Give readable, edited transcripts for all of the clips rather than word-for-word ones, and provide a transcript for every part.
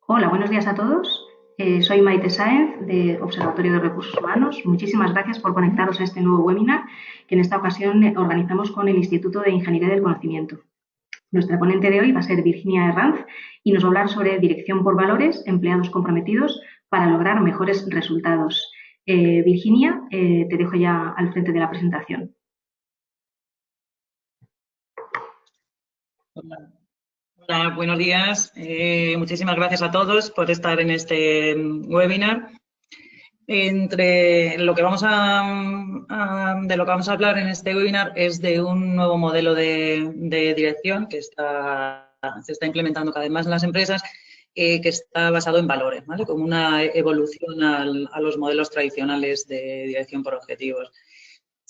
Hola, buenos días a todos. Soy Maite Sáenz de Observatorio de Recursos Humanos. Muchísimas gracias por conectaros a este nuevo webinar que en esta ocasión organizamos con el Instituto de Ingeniería del Conocimiento. Nuestra ponente de hoy va a ser Virginia Herranz y nos va a hablar sobre dirección por valores, empleados comprometidos para lograr mejores resultados. Virginia, te dejo ya al frente de la presentación. Hola, Hola, buenos días. Muchísimas gracias a todos por estar en este webinar. Entre lo que de lo que vamos a hablar en este webinar es de un nuevo modelo de dirección que se está implementando cada vez más en las empresas, que está basado en valores, ¿vale? Como una evolución a los modelos tradicionales de dirección por objetivos.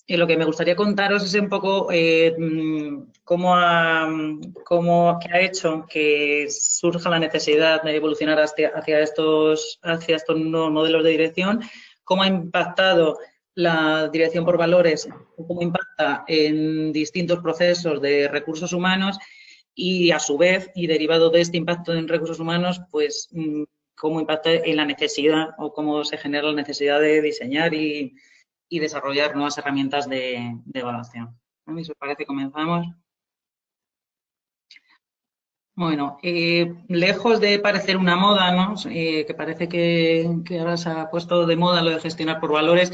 Y lo que me gustaría contaros es un poco qué ha hecho que surja la necesidad de evolucionar hacia estos nuevos modelos de dirección, cómo ha impactado la dirección por valores, cómo impacta en distintos procesos de recursos humanos y, a su vez, y derivado de este impacto en recursos humanos, pues cómo impacta en la necesidad o cómo se genera la necesidad de diseñar y desarrollar nuevas herramientas de evaluación. A mí, si os parece, comenzamos. Bueno, lejos de parecer una moda, ¿no? Que parece que ahora se ha puesto de moda lo de gestionar por valores,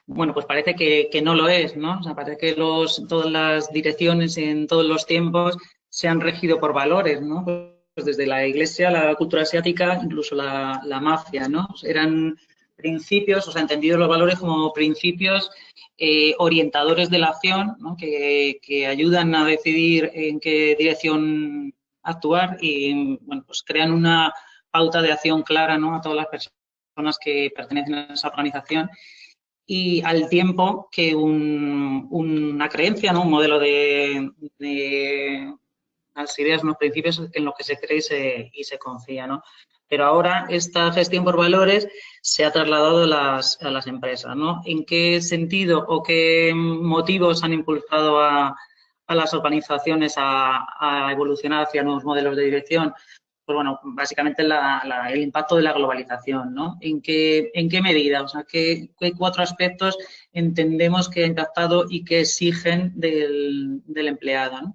bueno, pues parece que no lo es, ¿no? O sea, parece que todas las direcciones en todos los tiempos se han regido por valores, ¿no? Pues desde la Iglesia, la cultura asiática, incluso la mafia, ¿no? Eran principios, o sea, entendidos los valores como principios orientadores de la acción, ¿no? que ayudan a decidir en qué dirección actuar y, bueno, pues crean una pauta de acción clara, ¿no? A todas las personas que pertenecen a esa organización, y al tiempo que una creencia, ¿no? Un modelo de las ideas, unos principios en los que se cree y se confía, ¿no? Pero ahora esta gestión por valores se ha trasladado a las empresas, ¿no? ¿En qué sentido o qué motivos han impulsado a las organizaciones a evolucionar hacia nuevos modelos de dirección? Pues bueno, básicamente el impacto de la globalización, ¿no? ¿En qué medida? O sea, ¿qué cuatro aspectos entendemos que ha impactado y que exigen del empleado, ¿no?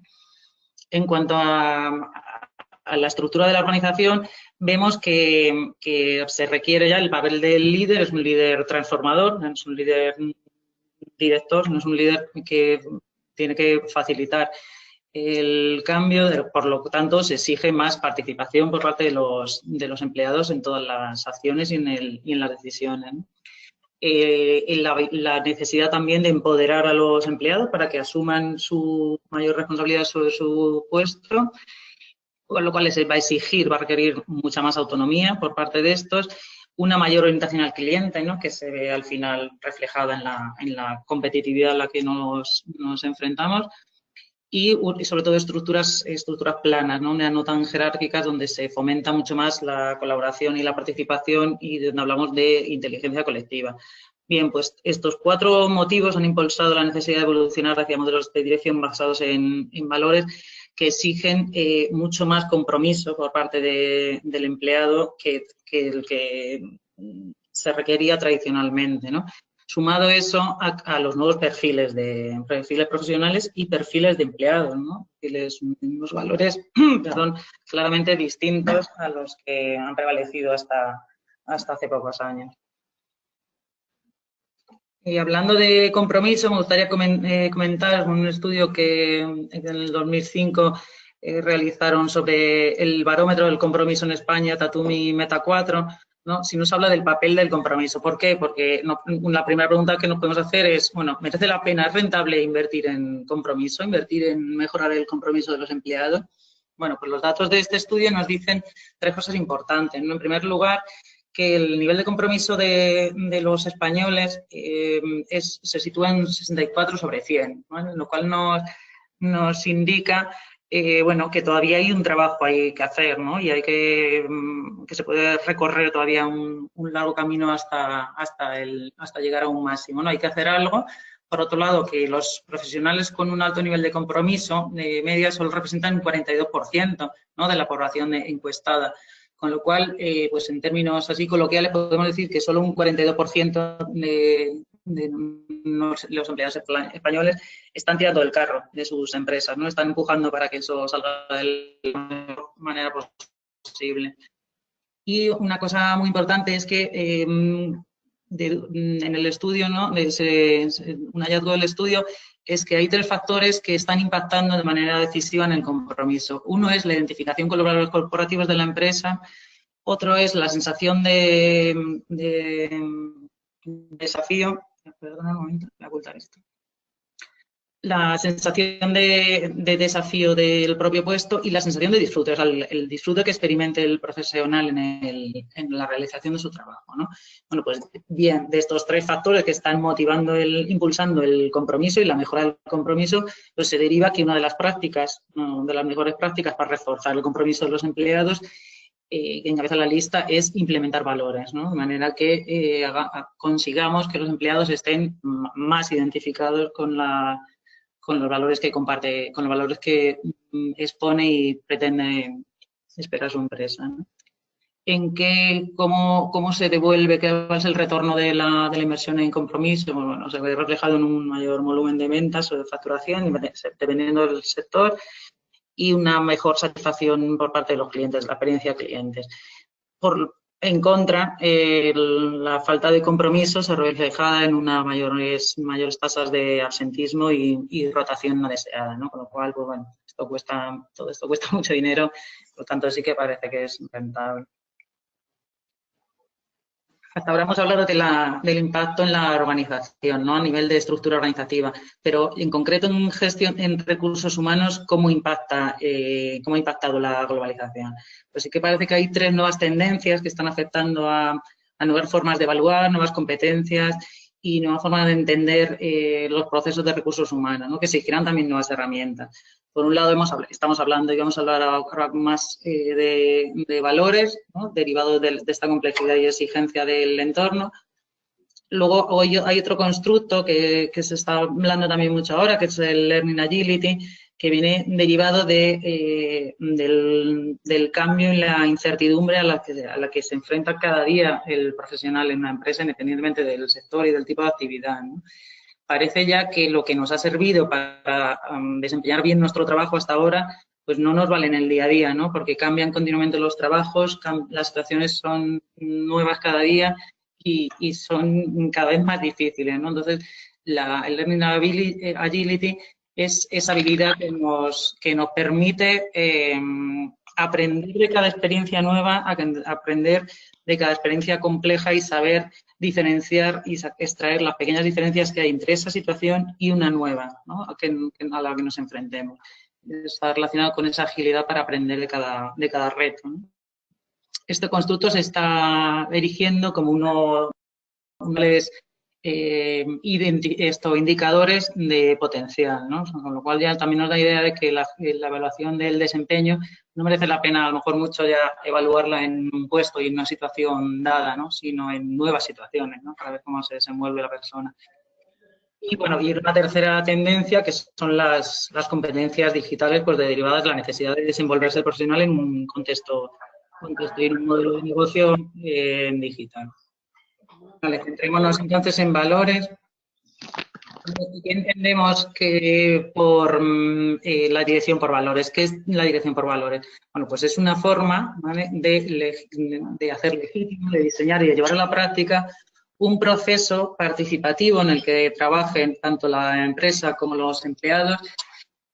En cuanto a la estructura de la organización, vemos que se requiere ya el papel del líder, es un líder transformador, no es un líder director, no es un líder que tiene que facilitar el cambio, por lo tanto se exige más participación por parte de los empleados en todas las acciones y en las decisiones, ¿no? La necesidad también de empoderar a los empleados para que asuman su mayor responsabilidad sobre su puesto, con lo cual les va a exigir, va a requerir mucha más autonomía por parte de estos, una mayor orientación al cliente, ¿no? Que se ve al final reflejada en la competitividad a la que nos enfrentamos, y sobre todo estructuras planas, no tan jerárquicas, donde se fomenta mucho más la colaboración y la participación y donde hablamos de inteligencia colectiva. Bien, pues estos cuatro motivos han impulsado la necesidad de evolucionar hacia modelos de dirección basados en valores que exigen mucho más compromiso por parte del empleado que el que se requería tradicionalmente, ¿no? Sumado eso a los nuevos perfiles profesionales y perfiles de empleados, ¿no? Unos valores perdón, claramente distintos a los que han prevalecido hasta hace pocos años. Y hablando de compromiso, me gustaría comentar un estudio que en el 2005 realizaron sobre el barómetro del compromiso en España, Tatumi Meta 4, ¿no? Si nos habla del papel del compromiso. ¿Por qué? Porque la primera pregunta que nos podemos hacer es, bueno, ¿merece la pena, es rentable invertir en compromiso, invertir en mejorar el compromiso de los empleados? Bueno, pues los datos de este estudio nos dicen tres cosas importantes, ¿no? En primer lugar, que el nivel de compromiso de los españoles se sitúa en 64 sobre 100, ¿no? Lo cual nos indica bueno, que todavía hay un trabajo ahí que hacer, ¿no? Y hay que se puede recorrer todavía un largo camino hasta llegar a un máximo, ¿no? Hay que hacer algo. Por otro lado, que los profesionales con un alto nivel de compromiso, de media, solo representan un 42%, ¿no? De la población encuestada, Con lo cual, pues en términos así coloquiales, podemos decir que solo un 42% de los empleados españoles están tirando del carro de sus empresas, ¿no? Están empujando para que eso salga de la mejor manera posible. Y una cosa muy importante es que en el estudio, ¿no? Un hallazgo del estudio es que hay 3 factores que están impactando de manera decisiva en el compromiso. Uno es la identificación con los valores corporativos de la empresa, otro es la sensación de desafío. Perdona un momento, voy a ocultar esto. La sensación de desafío del propio puesto y la sensación de disfrute, o sea, el disfrute que experimente el profesional en la realización de su trabajo, ¿no? Bueno, pues bien, de estos 3 factores que están motivando, impulsando el compromiso y la mejora del compromiso, pues se deriva que una de las prácticas, de las mejores prácticas para reforzar el compromiso de los empleados, que encabeza la lista, es implementar valores, ¿no? De manera que consigamos que los empleados estén más identificados con los valores que comparte, con los valores que expone y pretende esperar su empresa, ¿no? ¿Cómo se devuelve, cuál es el retorno de la inversión en compromiso? Bueno, se ve reflejado en un mayor volumen de ventas o de facturación, dependiendo del sector, y una mejor satisfacción por parte de los clientes, la experiencia de clientes. En contra, la falta de compromiso se ve reflejada en mayores tasas de absentismo y rotación no deseada, ¿no? Con lo cual, pues bueno, todo esto cuesta mucho dinero, por lo tanto sí que parece que es rentable. Hasta ahora hemos hablado del impacto en la organización, ¿no? A nivel de estructura organizativa, pero en concreto en gestión, en recursos humanos, ¿cómo ha impactado la globalización? Pues sí que parece que hay 3 nuevas tendencias que están afectando a nuevas formas de evaluar, nuevas competencias y nuevas formas de entender los procesos de recursos humanos, ¿no? Que se crean también nuevas herramientas. Por un lado, estamos hablando y vamos a hablar ahora más de valores, ¿no? Derivados de esta complejidad y exigencia del entorno. Luego hay otro constructo que se está hablando también mucho ahora, que es el Learning Agility, que viene derivado del cambio y la incertidumbre a la que se enfrenta cada día el profesional en una empresa, independientemente del sector y del tipo de actividad, ¿no? Parece ya que lo que nos ha servido para desempeñar bien nuestro trabajo hasta ahora, pues no nos vale en el día a día, ¿no? Porque cambian continuamente los trabajos, las situaciones son nuevas cada día y son cada vez más difíciles, ¿no? Entonces, el Learning Agility es esa habilidad que nos permite aprender de cada experiencia nueva, aprender de cada experiencia compleja y saber diferenciar y extraer las pequeñas diferencias que hay entre esa situación y una nueva, ¿no? a la que nos enfrentemos. Está relacionado con esa agilidad para aprender de cada reto, ¿no? Este constructo se está erigiendo como indicadores de potencial, ¿no? Con lo cual ya también nos da idea de que la evaluación del desempeño no merece la pena a lo mejor mucho ya evaluarla en un puesto y en una situación dada, ¿no? Sino en nuevas situaciones, ¿no? Para ver cómo se desenvuelve la persona. Y bueno, y una tercera tendencia que son las competencias digitales, pues derivadas de la necesidad de desenvolverse el profesional en un contexto y en un modelo de negocio digital. Vale, centrémonos entonces en valores. ¿Qué entendemos que por la dirección por valores? ¿Qué es la dirección por valores? Bueno, pues es una forma, ¿vale?, de hacer legítimo, de diseñar y de llevar a la práctica un proceso participativo en el que trabajen tanto la empresa como los empleados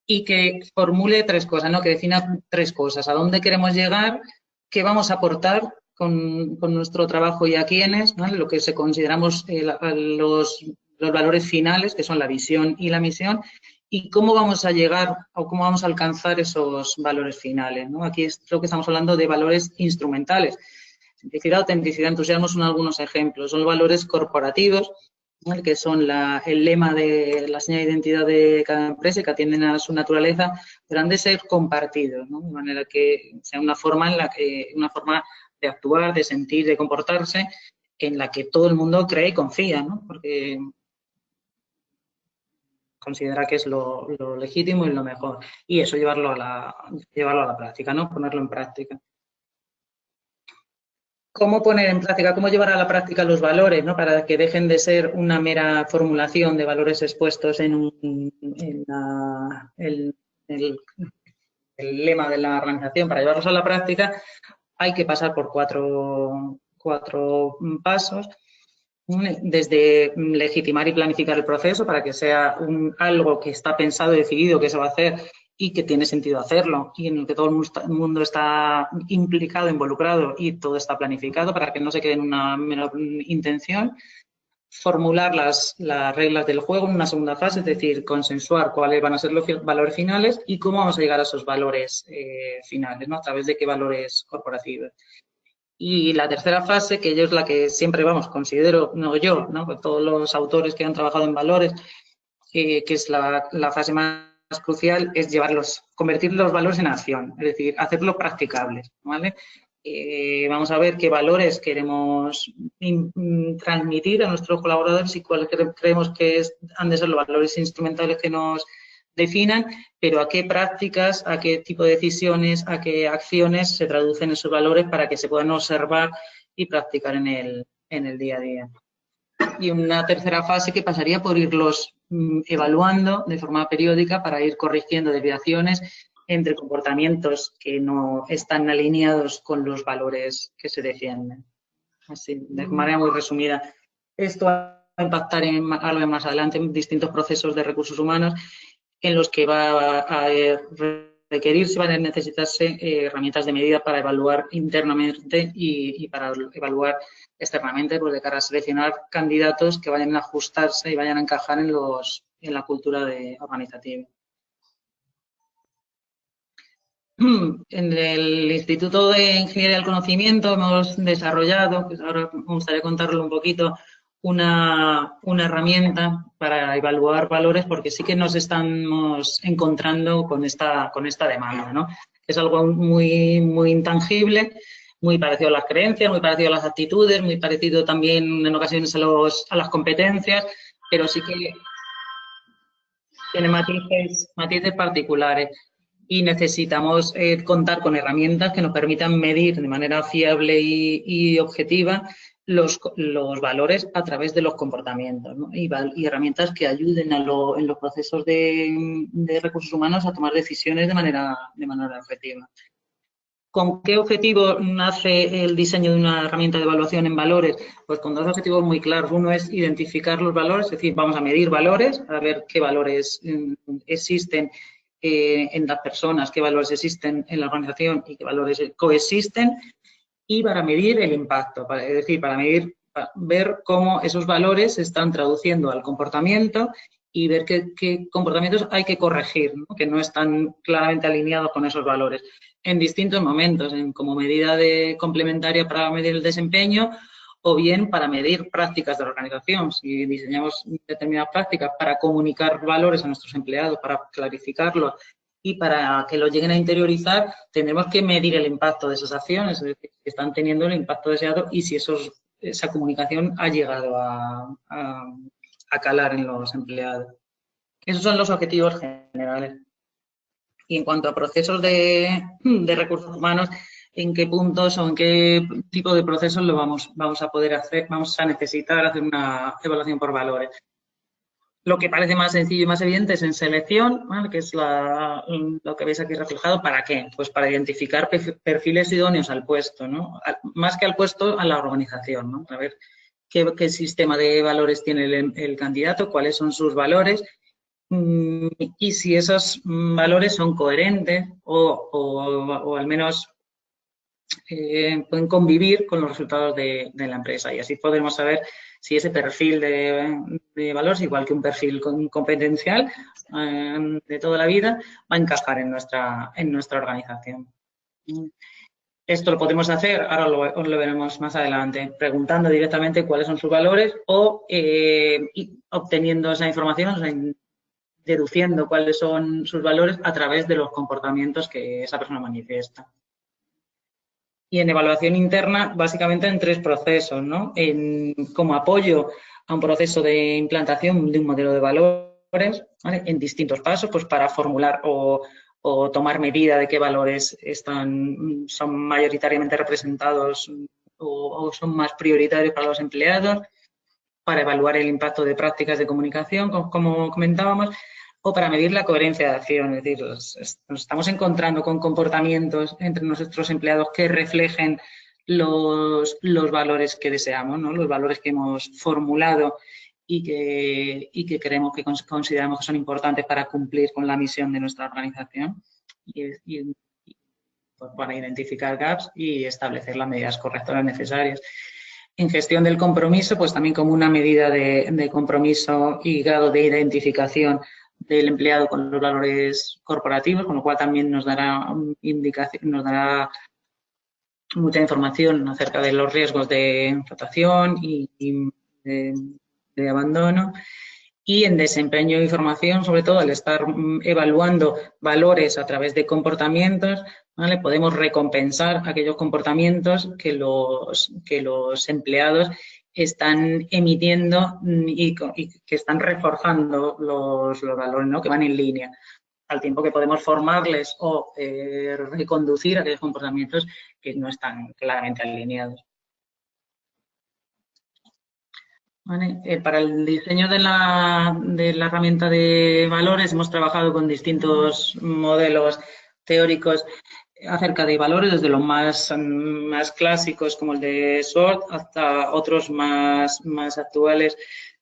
y que formule 3 cosas, ¿no? Que defina 3 cosas. ¿A dónde queremos llegar? ¿Qué vamos a aportar con nuestro trabajo y a quiénes? ¿Vale? Lo que consideramos los valores finales, que son la visión y la misión, y cómo vamos a llegar o cómo vamos a alcanzar esos valores finales, ¿no? Aquí creo que estamos hablando de valores instrumentales. Simplicidad, autenticidad, entusiasmo son algunos ejemplos. Son valores corporativos, ¿no?, que son el lema de la señal de identidad de cada empresa y que atienden a su naturaleza, pero han de ser compartidos, ¿no? De manera que sea una forma de actuar, de sentir, de comportarse en la que todo el mundo cree y confía, ¿no? Porque considera que es lo legítimo y lo mejor. Y eso llevarlo a la práctica, ¿no? Ponerlo en práctica. cómo poner en práctica, cómo llevar a la práctica los valores, ¿no? Para que dejen de ser una mera formulación de valores expuestos en el lema de la organización. Para llevarlos a la práctica hay que pasar por cuatro pasos. Desde legitimar y planificar el proceso para que sea algo que está pensado y decidido que se va a hacer y que tiene sentido hacerlo y en el que todo el mundo está implicado, involucrado y todo está planificado para que no se quede en una mera intención. Formular las reglas del juego en una segunda fase, es decir, consensuar cuáles van a ser los valores finales y cómo vamos a llegar a esos valores finales, ¿no? A través de qué valores corporativos. Y la tercera fase, que yo es la que siempre, considero, no yo, ¿no? Pues todos los autores que han trabajado en valores, que es la fase más crucial, es convertir los valores en acción, es decir, hacerlos practicables, ¿vale? Vamos a ver qué valores queremos transmitir a nuestros colaboradores y cuáles creemos que han de ser los valores instrumentales que nos definan, pero a qué prácticas, a qué tipo de decisiones, a qué acciones se traducen esos valores para que se puedan observar y practicar en el día a día. Y una tercera fase que pasaría por irlos evaluando de forma periódica para ir corrigiendo desviaciones entre comportamientos que no están alineados con los valores que se defienden. Así, de manera muy resumida. Esto va a impactar algo más adelante en distintos procesos de recursos humanos en los que va a requerirse, van a necesitarse herramientas de medida para evaluar internamente y para evaluar externamente, pues de cara a seleccionar candidatos que vayan a ajustarse y vayan a encajar en la cultura organizativa. En el Instituto de Ingeniería del Conocimiento hemos desarrollado, pues ahora me gustaría contarlo un poquito, una herramienta para evaluar valores porque sí que nos estamos encontrando con esta demanda, ¿no? Es algo muy, muy intangible, muy parecido a las creencias, muy parecido a las actitudes, muy parecido también en ocasiones a las competencias, pero sí que tiene matices particulares. Y necesitamos contar con herramientas que nos permitan medir de manera fiable y objetiva los valores a través de los comportamientos, ¿no? Y herramientas que ayuden en los procesos de recursos humanos a tomar decisiones de manera objetiva. ¿Con qué objetivo nace el diseño de una herramienta de evaluación en valores? Pues con dos objetivos muy claros. Uno es identificar los valores, es decir, vamos a medir valores, a ver qué valores existen en las personas, qué valores existen en la organización y qué valores coexisten, y para medir el impacto, es decir, para ver cómo esos valores se están traduciendo al comportamiento y ver qué comportamientos hay que corregir, ¿no? Que no están claramente alineados con esos valores en distintos momentos, como medida complementaria para medir el desempeño o bien para medir prácticas de la organización. Si diseñamos determinadas prácticas para comunicar valores a nuestros empleados, para clarificarlos y para que los lleguen a interiorizar, tendremos que medir el impacto de esas acciones, es decir, si están teniendo el impacto deseado y si esa comunicación ha llegado a calar en los empleados. Esos son los objetivos generales. Y en cuanto a procesos de recursos humanos, ¿en qué puntos o en qué tipo de procesos lo vamos a poder hacer? Vamos a necesitar hacer una evaluación por valores. Lo que parece más sencillo y más evidente es en selección, ¿vale? Que es lo que veis aquí reflejado. ¿Para qué? Pues para identificar perfiles idóneos al puesto, ¿no? Más que al puesto, a la organización, ¿no? A ver qué sistema de valores tiene el candidato, cuáles son sus valores y si esos valores son coherentes o al menos pueden convivir con los resultados de la empresa. Y así podemos saber si ese perfil de valores, igual que un perfil competencial de toda la vida, va a encajar en nuestra organización. Esto lo podemos hacer, ahora lo veremos más adelante, preguntando directamente cuáles son sus valores o obteniendo esa información, o sea, deduciendo cuáles son sus valores a través de los comportamientos que esa persona manifiesta. Y en evaluación interna, básicamente en tres procesos, ¿no? Como apoyo a un proceso de implantación de un modelo de valores, ¿vale? En distintos pasos, pues para formular o tomar medida de qué valores son mayoritariamente representados o son más prioritarios para los empleados, para evaluar el impacto de prácticas de comunicación, como comentábamos, o para medir la coherencia de acción. Es decir, nos estamos encontrando con comportamientos entre nuestros empleados que reflejen los valores que deseamos, ¿no? Los valores que hemos formulado y que creemos que consideramos que son importantes para cumplir con la misión de nuestra organización y pues, para identificar gaps y establecer las medidas correctoras necesarias. En gestión del compromiso, pues también como una medida de compromiso y grado de identificación del empleado con los valores corporativos, con lo cual también nos dará indicación, nos dará mucha información acerca de los riesgos de rotación y de abandono. Y en desempeño de formación, sobre todo al estar evaluando valores a través de comportamientos, ¿vale? Podemos recompensar aquellos comportamientos que los empleados están emitiendo y que están reforzando los valores, ¿no? Que van en línea, al tiempo que podemos formarles o reconducir aquellos comportamientos que no están claramente alineados. ¿Vale? Para el diseño de la herramienta de valores hemos trabajado con distintos modelos teóricos acerca de valores, desde los más clásicos como el de SWOT hasta otros más actuales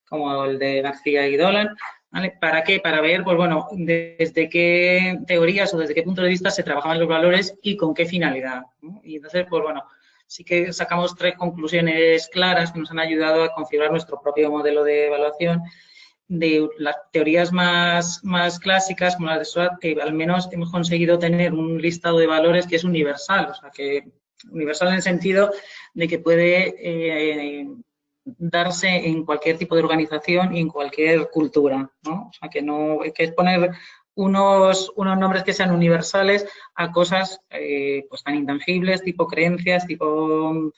como el de García y Dolan. ¿Vale? ¿Para qué? Para ver, pues bueno, desde qué teorías o desde qué punto de vista se trabajaban los valores y con qué finalidad, ¿no? Y entonces, pues bueno, sí que sacamos 3 conclusiones claras que nos han ayudado a configurar nuestro propio modelo de evaluación. De las teorías más clásicas, como las de SWOT, que al menos hemos conseguido tener un listado de valores que es universal, o sea, que universal en el sentido de que puede darse en cualquier tipo de organización y en cualquier cultura, ¿no? O sea, que es poner unos nombres que sean universales a cosas pues tan intangibles, tipo creencias, tipo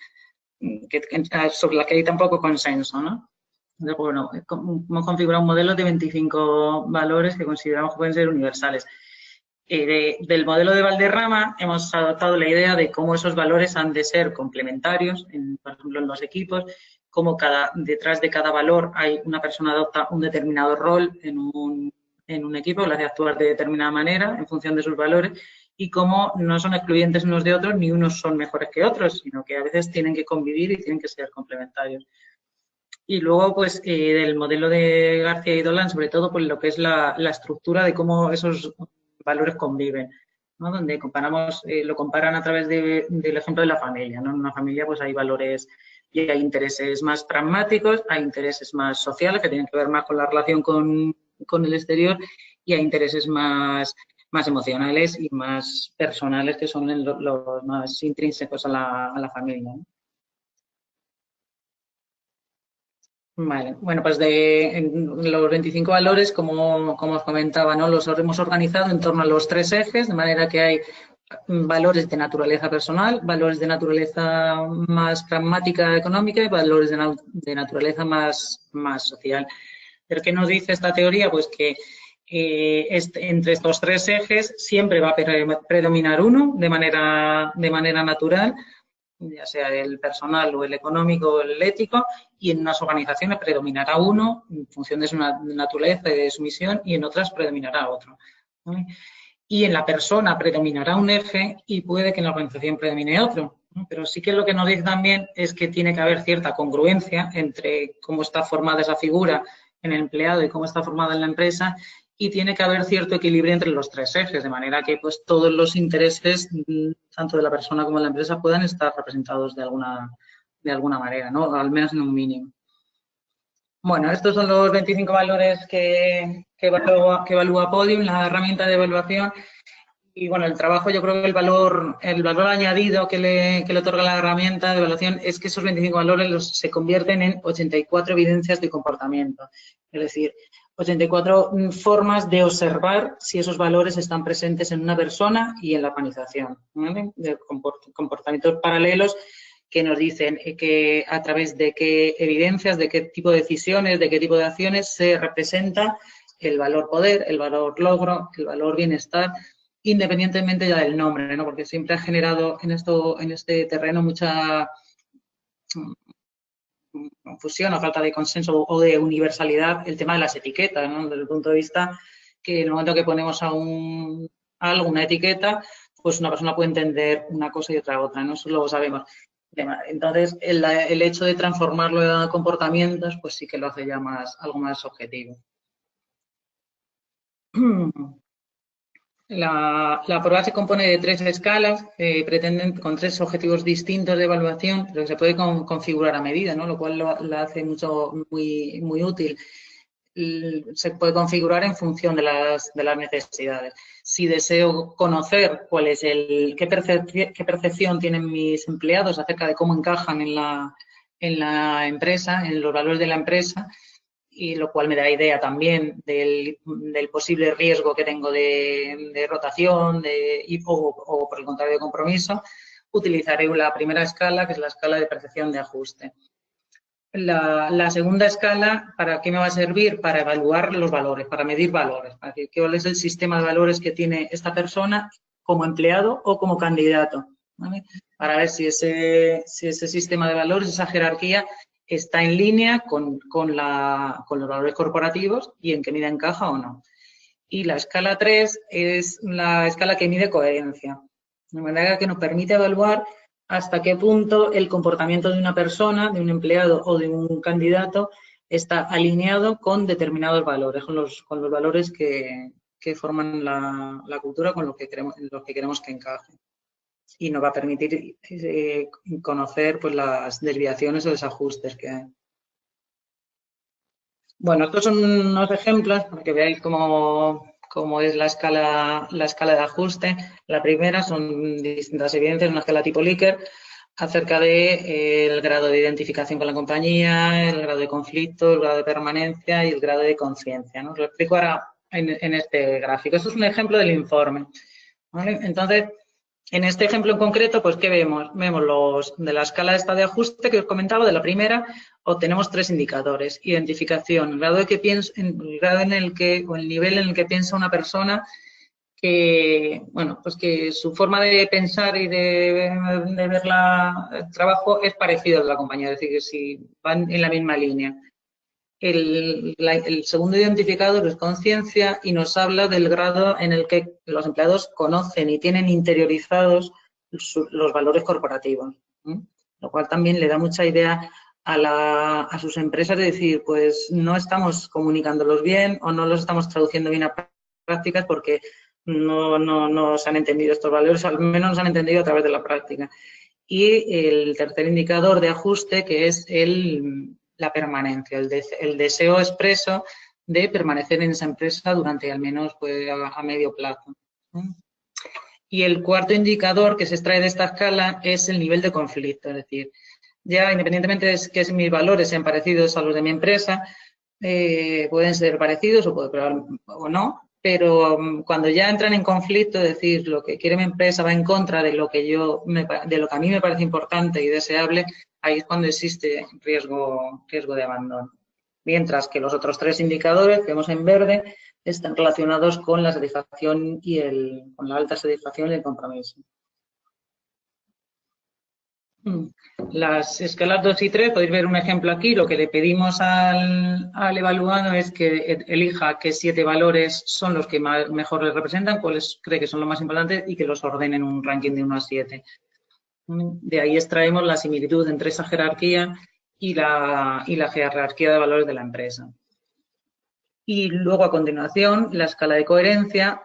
sobre las que hay tan poco consenso, ¿no? Entonces, bueno, hemos configurado un modelo de 25 valores que consideramos que pueden ser universales. Del modelo de Valderrama hemos adoptado la idea de cómo esos valores han de ser complementarios, por ejemplo, en los equipos, cómo detrás de cada valor hay una persona adopta un determinado rol en un equipo, lo hace actuar de determinada manera en función de sus valores y cómo no son excluyentes unos de otros ni unos son mejores que otros, sino que a veces tienen que convivir y tienen que ser complementarios. Y luego, pues, del modelo de García y Dolan, sobre todo, pues lo que es la estructura de cómo esos valores conviven, ¿no? Donde comparamos, lo comparan a través del ejemplo de la familia, ¿no? En una familia, pues, hay valores y hay intereses más pragmáticos, hay intereses más sociales, que tienen que ver más con la relación con el exterior, y hay intereses más emocionales y más personales, que son los más intrínsecos a la familia, ¿no? Vale, bueno, pues los 25 valores, como os comentaba, ¿no? Los hemos organizado en torno a los 3 ejes, de manera que hay valores de naturaleza personal, valores de naturaleza más pragmática económica y valores de naturaleza más social. ¿Pero qué nos dice esta teoría? Pues que entre estos 3 ejes siempre va a predominar uno de manera natural, ya sea el personal o el económico o el ético, y en unas organizaciones predominará uno en función de su naturaleza y de su misión, y en otras predominará otro, ¿vale? Y en la persona predominará un eje y puede que en la organización predomine otro, ¿no? Pero sí que lo que nos dice también es que tiene que haber cierta congruencia entre cómo está formada esa figura en el empleado y cómo está formada en la empresa, y tiene que haber cierto equilibrio entre los 3 ejes, de manera que pues todos los intereses, tanto de la persona como de la empresa, puedan estar representados de alguna manera, ¿no? Al menos en un mínimo. Bueno, estos son los 25 valores que evalúa Podium, la herramienta de evaluación. Y bueno, el trabajo, yo creo que el valor añadido que le otorga la herramienta de evaluación es que esos 25 valores se convierten en 84 evidencias de comportamiento. Es decir, 84 formas de observar si esos valores están presentes en una persona y en la organización, ¿vale? De comportamientos paralelos que nos dicen que a través de qué evidencias, de qué tipo de decisiones, de qué tipo de acciones se representa el valor poder, el valor logro, el valor bienestar, independientemente ya del nombre, ¿no? Porque siempre ha generado en este terreno mucha confusión o falta de consenso o de universalidad el tema de las etiquetas, ¿no? Desde el punto de vista que en el momento que ponemos a algo, una etiqueta, pues una persona puede entender una cosa y otra, ¿no? Eso lo sabemos. Entonces, el hecho de transformarlo en comportamientos, pues sí que lo hace ya algo más objetivo. La prueba se compone de 3 escalas, pretenden con 3 objetivos distintos de evaluación, pero que se puede configurar a medida, ¿no? Lo cual la hace muy, muy útil. Se puede configurar en función de las necesidades. Si deseo conocer qué percepción tienen mis empleados acerca de cómo encajan en la empresa, en los valores de la empresa, y lo cual me da idea también del posible riesgo que tengo de rotación o, por el contrario, de compromiso, utilizaré la primera escala, que es la escala de percepción de ajuste. La segunda escala, ¿para qué me va a servir? Para evaluar los valores, para medir valores, para decir cuál es el sistema de valores que tiene esta persona como empleado o como candidato, ¿vale? Para ver si ese sistema de valores, esa jerarquía, está en línea con los valores corporativos y en qué medida encaja o no. Y la escala 3 es la escala que mide coherencia, de manera que nos permite evaluar hasta qué punto el comportamiento de una persona, de un empleado o de un candidato está alineado con determinados valores, con los valores que forman la cultura, con los que queremos que encaje. Y nos va a permitir conocer pues, las desviaciones o desajustes que hay. Bueno, estos son unos ejemplos para que veáis cómo es la escala de ajuste. La primera son distintas evidencias, una escala tipo Likert, acerca del grado de identificación con la compañía, el grado de conflicto, el grado de permanencia y el grado de conciencia, ¿no? Os lo explico ahora en este gráfico. Esto es un ejemplo del informe, ¿vale? Entonces, en este ejemplo en concreto, pues, ¿qué vemos? Vemos de la escala esta de ajuste que os comentaba, de la primera, obtenemos 3 indicadores. Identificación, el grado en el que, o el nivel en el que piensa una persona que, bueno, pues que su forma de pensar y de ver el trabajo es parecido a la compañía, es decir, que si van en la misma línea. El segundo identificador es conciencia y nos habla del grado en el que los empleados conocen y tienen interiorizados los valores corporativos, ¿sí? Lo cual también le da mucha idea a sus empresas de decir, pues no estamos comunicándolos bien o no los estamos traduciendo bien a prácticas porque no se han entendido estos valores, al menos no se han entendido a través de la práctica. Y el tercer indicador de ajuste, que es la permanencia, el deseo expreso de permanecer en esa empresa durante al menos pues, a medio plazo. Y el cuarto indicador que se extrae de esta escala es el nivel de conflicto, es decir, ya independientemente de que mis valores sean parecidos a los de mi empresa, pueden ser parecidos o no, pero cuando ya entran en conflicto, es decir, lo que quiere mi empresa va en contra de lo que a mí me parece importante y deseable, ahí es cuando existe riesgo de abandono. Mientras que los otros 3 indicadores que vemos en verde están relacionados con la satisfacción con la alta satisfacción y el compromiso. Las escalas 2 y 3, podéis ver un ejemplo aquí. Lo que le pedimos al evaluado es que elija qué 7 valores son los que mejor les representan, cuáles cree que son los más importantes y que los ordene en un ranking de 1 a 7. De ahí extraemos la similitud entre esa jerarquía y la jerarquía de valores de la empresa. Y luego, a continuación, la escala de coherencia,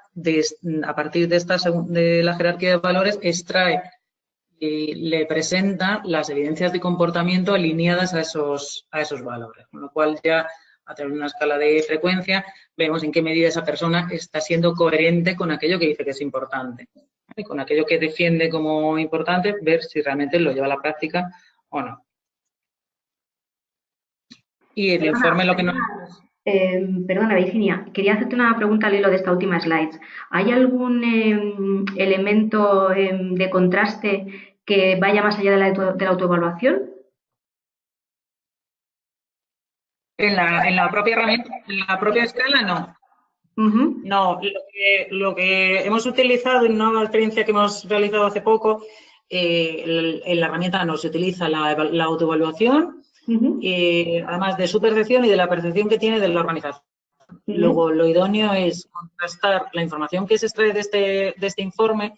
a partir de la jerarquía de valores, extrae y le presenta las evidencias de comportamiento alineadas a esos valores. Con lo cual, ya a través de una escala de frecuencia, vemos en qué medida esa persona está siendo coherente con aquello que dice que es importante. Y con aquello que defiende como importante, ver si realmente lo lleva a la práctica o no. Y el informe lo que nos... Perdona, Virginia, quería hacerte una pregunta al hilo de esta última slide. ¿Hay algún elemento de contraste que vaya más allá de la autoevaluación? En la propia herramienta, en la propia escala, no. No, lo que hemos utilizado en una experiencia que hemos realizado hace poco en la herramienta no se utiliza la autoevaluación, Ujú, además de su percepción y de la percepción que tiene de la organización. ujú. Luego, lo idóneo es contrastar la información que se extrae de este informe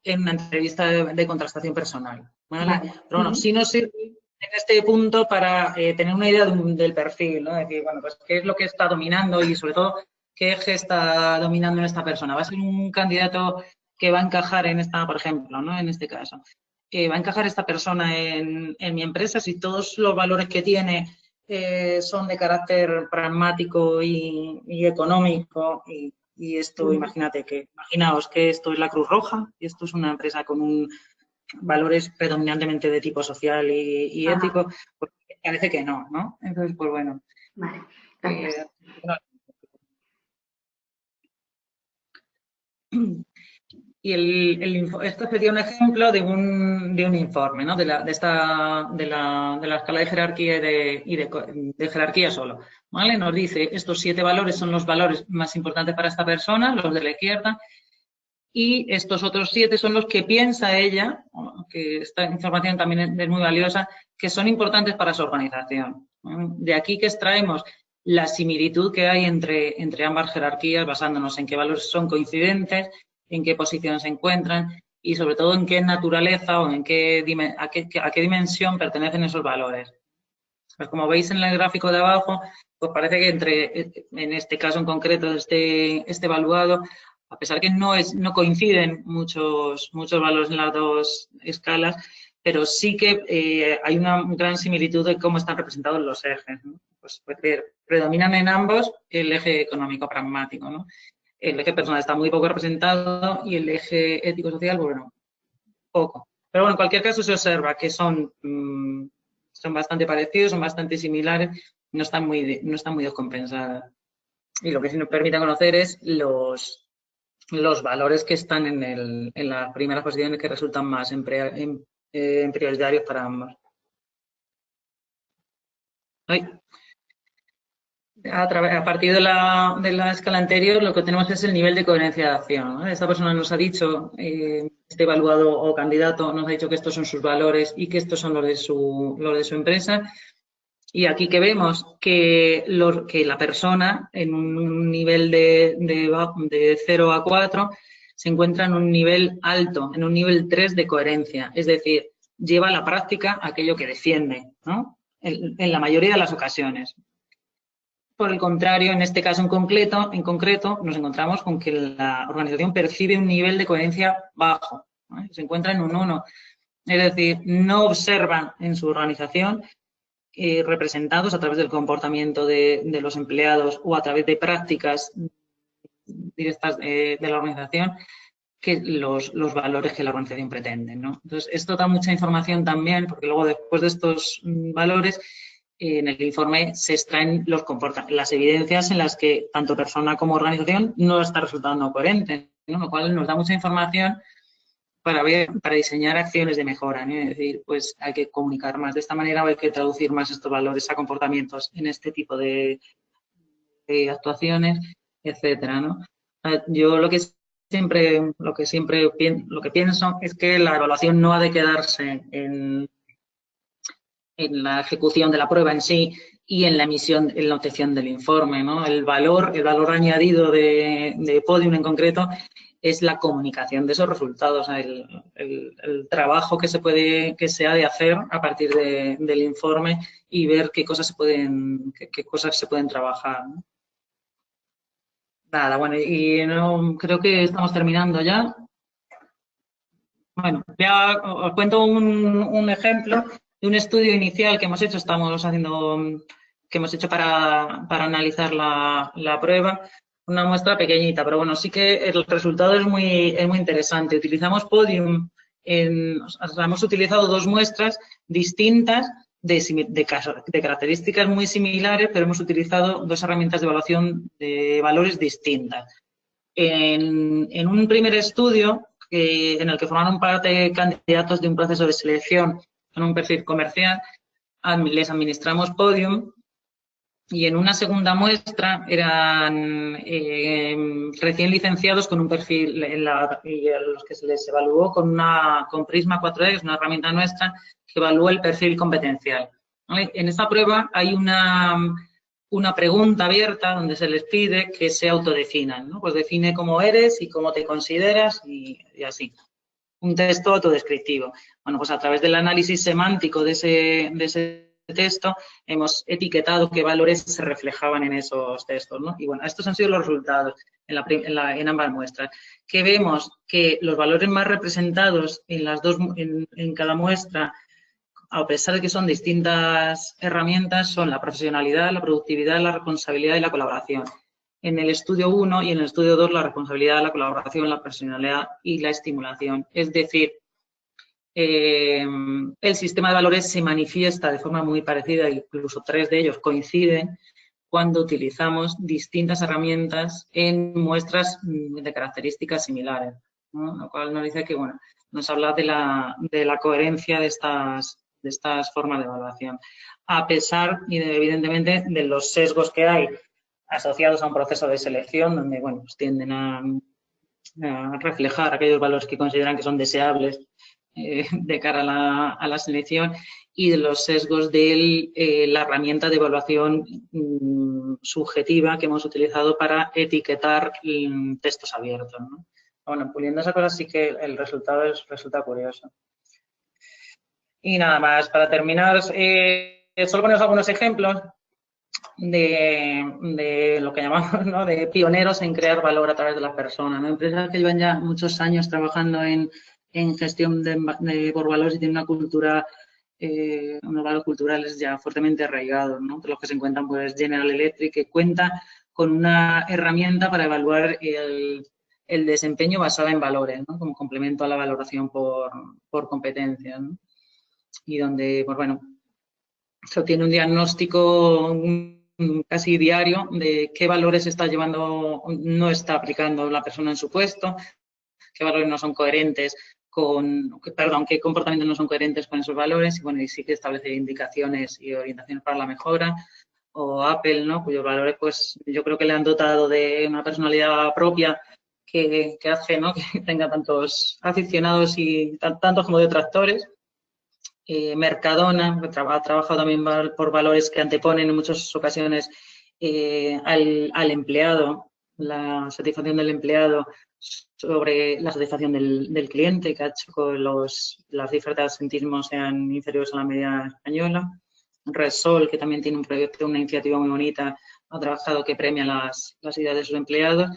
en una entrevista de contrastación personal, ¿vale? Vale. Pero bueno, Ujú. sí nos sirve en este punto para tener una idea del perfil, ¿no? Es decir, bueno, pues qué es lo que está dominando y sobre todo qué eje está dominando en esta persona. ¿Va a ser un candidato que va a encajar en esta, por ejemplo, ¿no? En este caso? ¿Va a encajar esta persona en mi empresa si todos los valores que tiene son de carácter pragmático y económico? Y esto, Ujú. imaginaos que esto es la Cruz Roja y esto es una empresa con valores predominantemente de tipo social y Ajá. ético, pues parece que no, ¿no? Entonces, pues bueno. Vale, eh, gracias. Y esto sería un ejemplo de un informe, ¿no? De la escala de jerarquía de jerarquía solo, ¿vale? Nos dice, estos 7 valores son los valores más importantes para esta persona, los de la izquierda, y estos otros 7 son los que piensa ella, que esta información también es muy valiosa, que son importantes para su organización. De aquí que extraemos la similitud que hay entre ambas jerarquías, basándonos en qué valores son coincidentes, en qué posición se encuentran y sobre todo en qué naturaleza o a qué dimensión pertenecen esos valores. Pues como veis en el gráfico de abajo, pues parece que en este caso en concreto, este evaluado, a pesar que no coinciden muchos valores en las dos escalas, pero sí que hay una gran similitud de cómo están representados los ejes, ¿no? Pues predominan en ambos el eje económico pragmático, ¿no? El eje personal está muy poco representado y el eje ético-social, bueno, poco. Pero bueno, en cualquier caso se observa que son bastante parecidos, son bastante similares, no están muy descompensadas. Y lo que sí nos permite conocer es los valores que están en las primeras posiciones que resultan más prioritarios para ambos. Ay. A partir de la escala anterior, lo que tenemos es el nivel de coherencia de acción, ¿no? Esta persona nos ha dicho, este evaluado o candidato nos ha dicho que estos son sus valores y que estos son los de su empresa. Y aquí que vemos que la persona en un nivel de 0 a 4 se encuentra en un nivel alto, en un nivel 3 de coherencia. Es decir, lleva a la práctica aquello que defiende, ¿no? En la mayoría de las ocasiones. Por el contrario, en este caso en concreto, nos encontramos con que la organización percibe un nivel de coherencia bajo, ¿no? Se encuentra en un 1. Es decir, no observan en su organización representados a través del comportamiento de los empleados o a través de prácticas directas de la organización que los valores que la organización pretende, ¿no? Entonces, esto da mucha información también, porque luego después de estos valores, en el informe se extraen las evidencias en las que tanto persona como organización no está resultando coherente, ¿no? Lo cual nos da mucha información para diseñar acciones de mejora, ¿no? Es decir, pues hay que comunicar más de esta manera o hay que traducir más estos valores a comportamientos en este tipo de actuaciones, etcétera, ¿no? Yo lo que pienso es que la evaluación no ha de quedarse en la ejecución de la prueba en sí y en la obtención del informe, ¿no? El valor añadido de Podium en concreto es la comunicación de esos resultados, el trabajo que se ha de hacer a partir del informe y ver qué cosas qué cosas se pueden trabajar, ¿no? Nada, bueno, y no, creo que estamos terminando ya. Bueno, ya os cuento un ejemplo de un estudio inicial que hemos hecho, que hemos hecho para analizar la prueba, una muestra pequeñita, pero bueno, sí que el resultado es muy interesante. Utilizamos Podium, hemos utilizado 2 muestras distintas de características muy similares, pero hemos utilizado 2 herramientas de evaluación de valores distintas. En un primer estudio en el que formaron parte candidatos de un proceso de selección con un perfil comercial, les administramos Podium y en una segunda muestra eran recién licenciados con un perfil, y a los que se les evaluó con Prisma 4D, que es una herramienta nuestra, que evalúa el perfil competencial. ¿Vale? En esta prueba hay una pregunta abierta donde se les pide que se autodefinan, ¿no? Pues define cómo eres y cómo te consideras y así. Un texto autodescriptivo. Bueno, pues a través del análisis semántico de ese texto hemos etiquetado qué valores se reflejaban en esos textos, ¿no? Y bueno, estos han sido los resultados en ambas muestras. Que vemos que los valores más representados en cada muestra, a pesar de que son distintas herramientas, son la profesionalidad, la productividad, la responsabilidad y la colaboración. En el estudio 1 y en el estudio 2, la responsabilidad, la colaboración, la profesionalidad y la estimulación. Es decir, el sistema de valores se manifiesta de forma muy parecida, incluso 3 de ellos coinciden, cuando utilizamos distintas herramientas en muestras de características similares, ¿no? Lo cual nos dice que, bueno, nos habla de la coherencia de estas formas de evaluación, a pesar, evidentemente, de los sesgos que hay asociados a un proceso de selección, donde, bueno, pues tienden a reflejar aquellos valores que consideran que son deseables de cara a la selección, y de los sesgos de la herramienta de evaluación subjetiva que hemos utilizado para etiquetar textos abiertos, ¿no? Bueno, puliendo esa cosa sí que el resultado resulta curioso. Y nada más, para terminar, solo poneros algunos ejemplos de lo que llamamos, ¿no?, de pioneros en crear valor a través de las personas, ¿no? Empresas que llevan ya muchos años trabajando en gestión por valores y tienen una cultura, unos valores culturales ya fuertemente arraigados, ¿no? De los que se encuentran, pues, General Electric, que cuenta con una herramienta para evaluar el desempeño basada en valores, ¿no?, como complemento a la valoración por competencias, ¿no? Y donde, pues bueno, eso tiene un diagnóstico casi diario de qué valores está llevando, no está aplicando la persona en su puesto, qué valores no son coherentes qué comportamientos no son coherentes con esos valores, y bueno, y sí que establece indicaciones y orientaciones para la mejora. O Apple, ¿no?, cuyos valores, pues, yo creo que le han dotado de una personalidad propia que hace, ¿no?, que tenga tantos aficionados y tantos como detractores. Mercadona, que ha trabajado también por valores que anteponen en muchas ocasiones al empleado, la satisfacción del empleado sobre la satisfacción del cliente, que ha hecho que las cifras de absentismo sean inferiores a la media española. Resol, que también tiene un proyecto, una iniciativa muy bonita, ha trabajado que premia las ideas de sus empleados,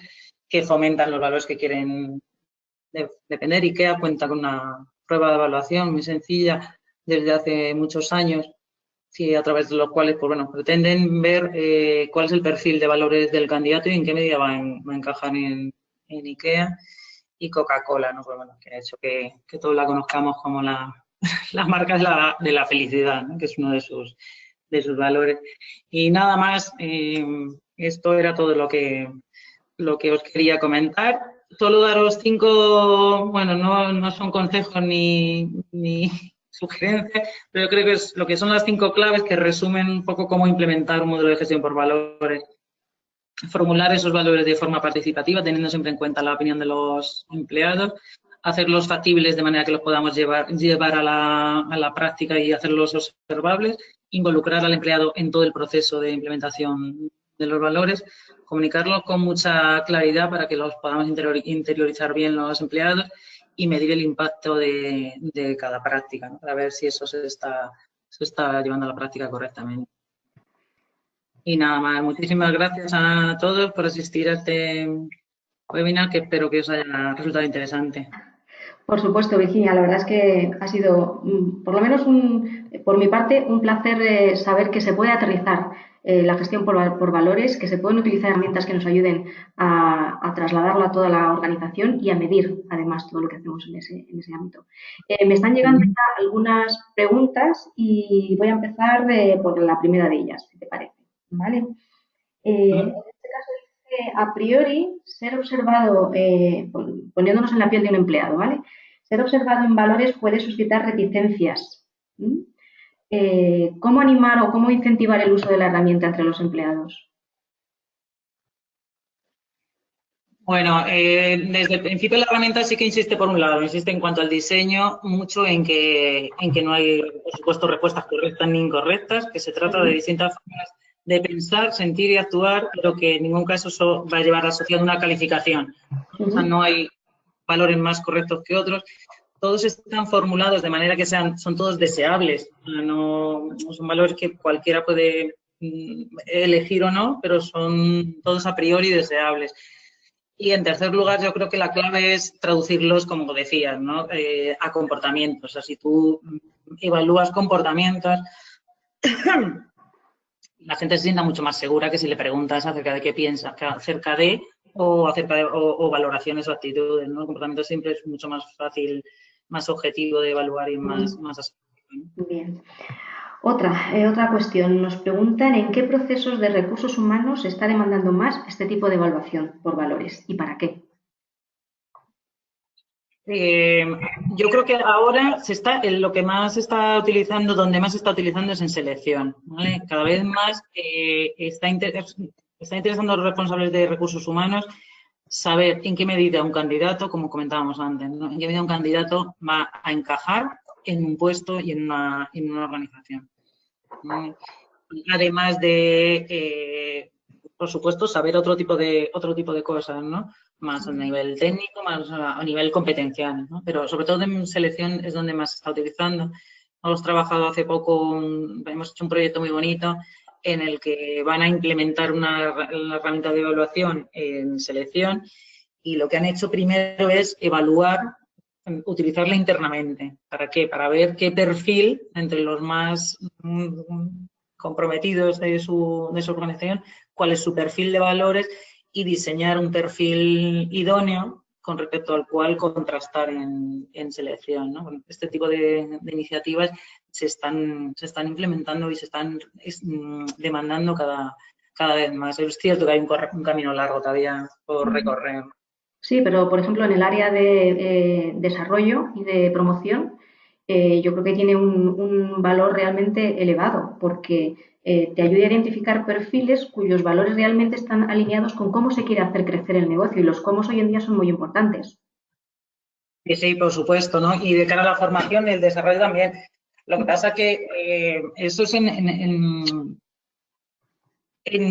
que fomentan los valores que quieren depender. IKEA cuenta con una prueba de evaluación muy sencilla desde hace muchos años, sí, a través de los cuales, pues bueno, pretenden ver cuál es el perfil de valores del candidato y en qué medida va a encajar en IKEA. Y Coca-Cola, ¿no? Pues bueno, que ha hecho que todos la conozcamos como la marca de la felicidad, ¿no?, que es uno de sus valores. Y nada más, esto era todo lo que os quería comentar. Solo daros 5, bueno, no son consejos ni sugerencias, pero yo creo que es lo que son las 5 claves que resumen un poco cómo implementar un modelo de gestión por valores. Formular esos valores de forma participativa, teniendo siempre en cuenta la opinión de los empleados. Hacerlos factibles de manera que los podamos llevar a la práctica y hacerlos observables. Involucrar al empleado en todo el proceso de implementación de los valores. Comunicarlos con mucha claridad para que los podamos interiorizar bien los empleados, y medir el impacto de cada práctica, ¿no?, para ver si eso se está llevando a la práctica correctamente. Y nada más, muchísimas gracias a todos por asistir a este webinar, que espero que os haya resultado interesante. Por supuesto, Virginia, la verdad es que ha sido, por lo menos por mi parte, un placer saber que se puede aterrizar la gestión por valores, que se pueden utilizar herramientas que nos ayuden a trasladarlo a toda la organización y a medir, además, todo lo que hacemos en ese ámbito. Me están llegando ya algunas preguntas y voy a empezar por la primera de ellas, si te parece, ¿vale? En este caso dice, a priori, ser observado, poniéndonos en la piel de un empleado, ¿vale? Ser observado en valores puede suscitar reticencias. ¿Cómo animar o cómo incentivar el uso de la herramienta entre los empleados? Bueno, desde el principio la herramienta sí que insiste por un lado, insiste en cuanto al diseño, mucho en que no hay, por supuesto, respuestas correctas ni incorrectas, que se trata de Ujú, distintas formas de pensar, sentir y actuar, pero que en ningún caso eso va a llevar asociado una calificación. O sea, ujú, no hay valores más correctos que otros. Todos están formulados de manera que son todos deseables. No son valores que cualquiera puede elegir o no, pero son todos a priori deseables. Y en tercer lugar, yo creo que la clave es traducirlos, como decías, ¿no? A comportamientos. O sea, si tú evalúas comportamientos, la gente se sienta mucho más segura que si le preguntas acerca de qué piensa, acerca de o valoraciones o actitudes, ¿no? El comportamiento siempre es mucho más fácil, más objetivo de evaluar y ujú. más asertivo, ¿no? Bien. Otra cuestión. Nos preguntan en qué procesos de recursos humanos se está demandando más este tipo de evaluación por valores y para qué. Eh, yo creo que ahora lo que más se está utilizando, donde más se está utilizando es en selección, ¿vale? Cada vez más está interesando a los responsables de recursos humanos saber en qué medida un candidato, como comentábamos antes, ¿no? En qué medida un candidato va a encajar en un puesto y en una organización, ¿no? Además de, por supuesto, saber otro tipo de cosas, ¿no? Más a nivel técnico, más a nivel competencial, ¿no? Pero sobre todo en selección es donde más se está utilizando. Hemos trabajado hace poco, hemos hecho un proyecto muy bonito en el que van a implementar una herramienta de evaluación en selección y lo que han hecho primero es evaluar, utilizarla internamente. ¿Para qué? Para ver qué perfil entre los más comprometidos de su organización, cuál es su perfil de valores y diseñar un perfil idóneo con respecto al cual contrastar en selección, ¿no? Bueno, este tipo de iniciativas se están implementando y se están demandando cada vez más. Es cierto que hay un camino largo todavía por recorrer. Sí, pero por ejemplo en el área de desarrollo y de promoción, yo creo que tiene un valor realmente elevado porque te ayuda a identificar perfiles cuyos valores realmente están alineados con cómo se quiere hacer crecer el negocio y los cómo hoy en día son muy importantes. Sí, sí, por supuesto, ¿no? Y de cara a la formación y el desarrollo también. Lo que pasa que eso es en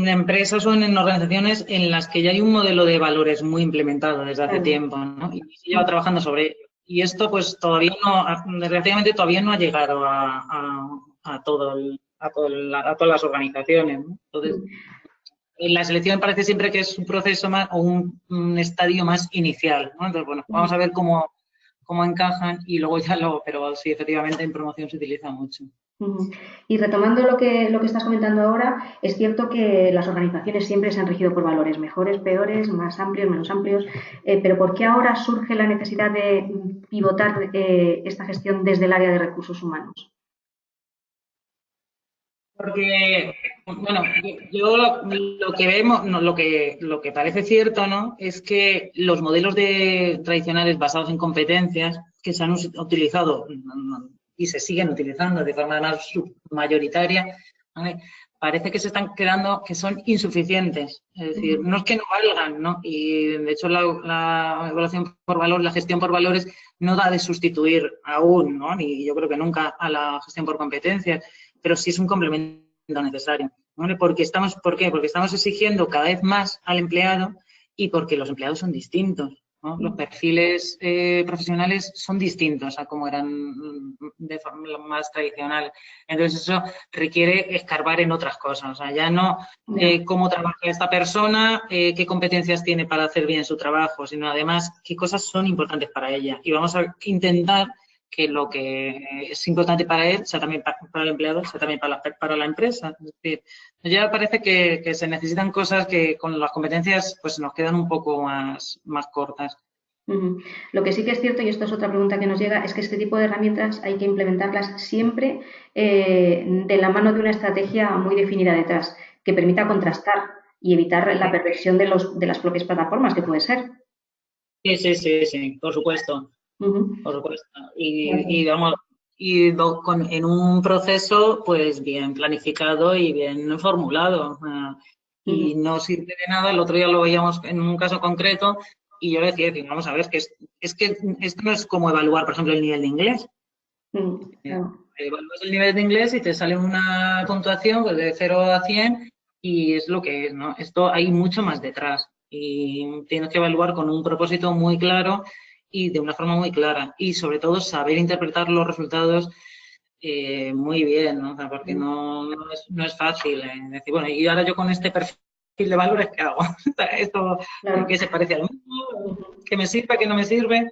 empresas o en organizaciones en las que ya hay un modelo de valores muy implementado desde hace Claro. tiempo, ¿no? Y se lleva trabajando sobre ello. Y esto, pues, todavía no, desgraciadamente, todavía no ha llegado a todas las organizaciones, ¿no? Entonces, en la selección parece siempre que es un proceso más o un estadio más inicial, ¿no? Entonces, bueno, vamos a ver cómo encajan y luego ya pero sí, efectivamente en promoción se utiliza mucho. Ujú. Y retomando lo que estás comentando ahora, es cierto que las organizaciones siempre se han regido por valores mejores, peores, más amplios, menos amplios, pero ¿por qué ahora surge la necesidad de pivotar esta gestión desde el área de recursos humanos? Porque, bueno, yo lo que vemos, no, lo que parece cierto, ¿no? Es que los modelos tradicionales basados en competencias que se han utilizado y se siguen utilizando de forma más mayoritaria, ¿vale? Parece que se están quedando, que son insuficientes. Es decir, Ujú. no es que no valgan, ¿no? Y de hecho la evaluación por valor, la gestión por valores no da de sustituir aún, ¿no? Ni yo creo que nunca a la gestión por competencias, pero sí es un complemento necesario. ¿Vale? ¿Por qué? Porque estamos exigiendo cada vez más al empleado y porque los empleados son distintos, ¿no? Los perfiles profesionales son distintos a como eran de forma más tradicional. Entonces eso requiere escarbar en otras cosas. O sea, ya no Ya. cómo trabaja esta persona, qué competencias tiene para hacer bien su trabajo, sino además qué cosas son importantes para ella. Y vamos a intentar que lo que es importante para él sea también para el empleado, sea también para la empresa. Es decir, ya parece que se necesitan cosas que con las competencias pues nos quedan un poco más cortas. Ujú. Lo que sí que es cierto, y esto es otra pregunta que nos llega, es que este tipo de herramientas hay que implementarlas siempre de la mano de una estrategia muy definida detrás, que permita contrastar y evitar la perversión de las propias plataformas, que puede ser. Sí, sí, sí, sí, por supuesto, Ujú. por supuesto. De Y acuerdo. vamos, y en un proceso pues bien planificado y bien formulado. Y no sirve de nada. El otro día lo veíamos en un caso concreto y yo le decía, vamos a ver, es que esto no es como evaluar, por ejemplo, el nivel de inglés. Claro. Evalúas el nivel de inglés y te sale una puntuación pues, de 0 a 100 y es lo que es, ¿no? Esto hay mucho más detrás y tienes que evaluar con un propósito muy claro y de una forma muy clara y sobre todo saber interpretar los resultados muy bien, ¿no? O sea, porque no es fácil decir, bueno, y ahora yo con este perfil de valores, ¿qué hago? ¿Esto Claro. qué se parece al mío? ¿Qué me sirve? ¿Qué no me sirve?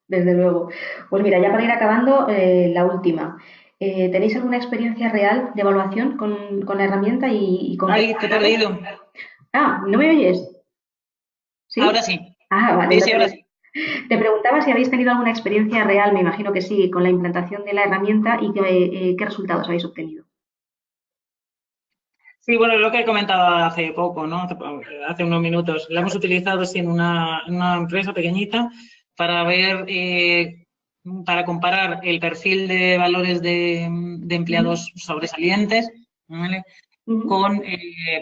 Desde luego. Pues mira, ya para ir acabando, la última. ¿Tenéis alguna experiencia real de evaluación con la herramienta y con qué Ay, te he resultados? perdido. Ah, ¿no me oyes? Ahora ¿Sí? sí. Ah, vale, Sí, no sí, ahora sí. te preguntaba si habéis tenido alguna experiencia real, me imagino que sí, con la implantación de la herramienta y qué resultados habéis obtenido. Sí, bueno, lo que he comentado hace poco, ¿no? Hace unos minutos. La hemos utilizado sí, en una empresa pequeñita para ver, para comparar el perfil de valores de Ujú, empleados sobresalientes, ¿vale? ujú,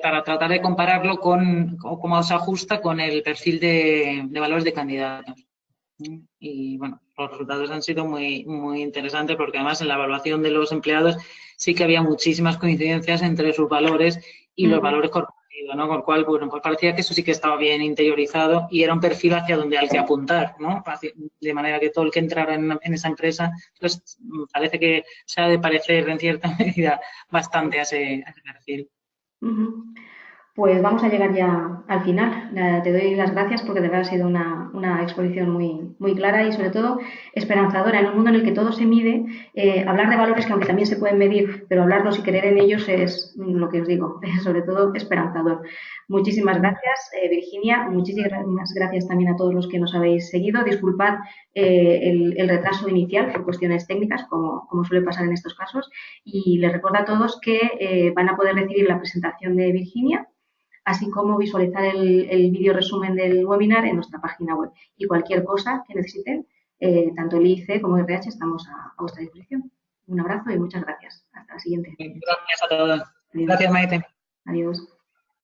Para tratar de compararlo con cómo se ajusta con el perfil de valores de candidatos. Y bueno, los resultados han sido muy interesantes porque además en la evaluación de los empleados sí que había muchísimas coincidencias entre sus valores y los ujú. valores corporativos, ¿no? Con lo cual, bueno, pues parecía que eso sí que estaba bien interiorizado y era un perfil hacia donde hay que apuntar, ¿no? De manera que todo el que entrara en esa empresa, pues parece que se ha de parecer en cierta medida bastante a ese perfil. Ujú. Pues vamos a llegar ya al final. Te doy las gracias porque de verdad ha sido una exposición muy clara y sobre todo esperanzadora en un mundo en el que todo se mide. Hablar de valores que aunque también se pueden medir, pero hablarlos y creer en ellos es lo que os digo, es sobre todo esperanzador. Muchísimas gracias, Virginia. Muchísimas gracias también a todos los que nos habéis seguido. Disculpad el retraso inicial por cuestiones técnicas, como suele pasar en estos casos. Y les recuerdo a todos que van a poder recibir la presentación de Virginia así como visualizar el vídeo resumen del webinar en nuestra página web. Y cualquier cosa que necesiten, tanto el IC como el RH estamos a vuestra disposición. Un abrazo y muchas gracias. Hasta la siguiente. Gracias a todos. Adiós. Gracias, Maite. Adiós.